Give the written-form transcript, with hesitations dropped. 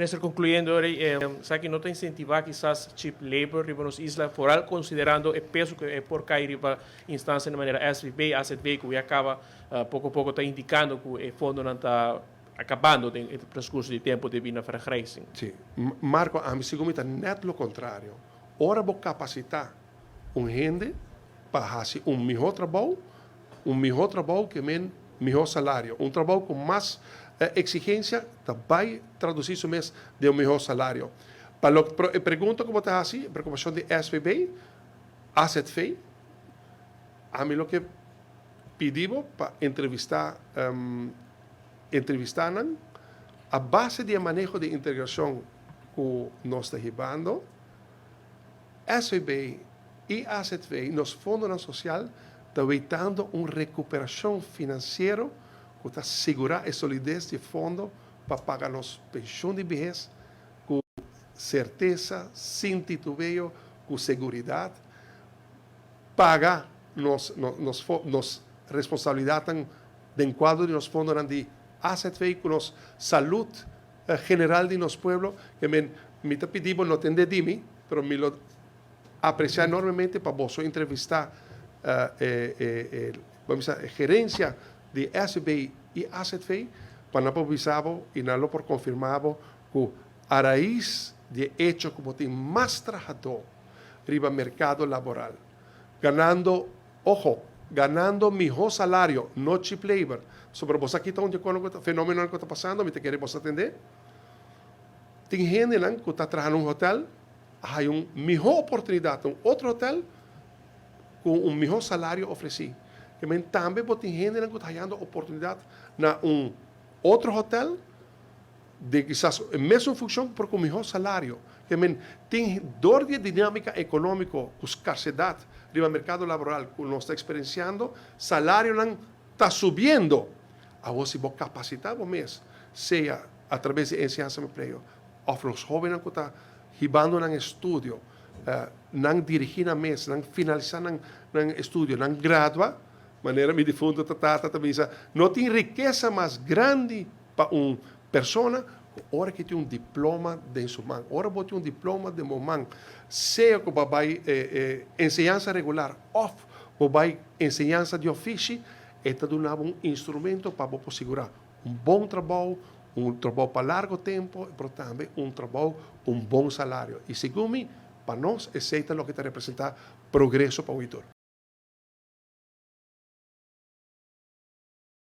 Minister, concluyendo, sabe que não está incentivar quizás cheap labor riba nos islas, foral considerando o peso que é por cair riba instância de maneira SVB, AZB, que acaba pouco a pouco está indicando que o fundo não está acabando no transcurso de tempo de vir para racing. Sim. Marco, a mim segundo está net lo contrário. Ora vou capacitar gente para fazer melhor trabalho que melhor salário, trabalho com mais exigência, vai traduzir isso mesmo de melhor salário. Pergunta como está assim, preocupação de SVB, AZV, a mim o que pedimos para entrevistar a base de manejo de integração que nós estamos llevando, SVB e AZV, nos fundos social, estão dando uma recuperação financeira que está segurar a solidez de fundo para pagar as pensões de vejez com certeza, sem titubeio, com segurança, pagar nos responsabilidades de quadro de nos fundos de AZV com nos saúde general de nos pueblo, que me pedimos não tem de mim, mas me lo apreciar enormemente para vos entrevistar vamos a gerência de SB e AZV para não avisar e não por confirmado que a raiz de hecho como tem mais trabalhador riba mercado laboral, ganando melhor salário, no cheap labor. Sobre vos aqui está um fenômeno que está passando, me te queremos atender. Tem gente que está trabalhando em hotel, há uma melhor oportunidade em outro hotel com melhor salário oferecido. Também tem gente que está ganhando oportunidade em outro hotel de quizás a mesma função por com melhor salário. Tem dor de dinâmica econômica, com escassez no mercado laboral que nós está experienciando, salário não está subindo. Agora, se você capacitar mesmo, seja através de ensinança de emprego, para os jovens que estão ribando no estudo, não dirigir mesmo, não finalizar no estudo, não graduar, maneira me difundo também não tem riqueza mais grande para uma pessoa hora que tem um diploma de sua mão, hora que tem um diploma de sua mão, seja que vai ensinança regular ou vai ensinança de ofício, está dando um instrumento para você segurar bom trabalho para largo tempo, mas também trabalho, bom salário. E segundo mim, para nós, aceita o que te representa progresso para o Vitor.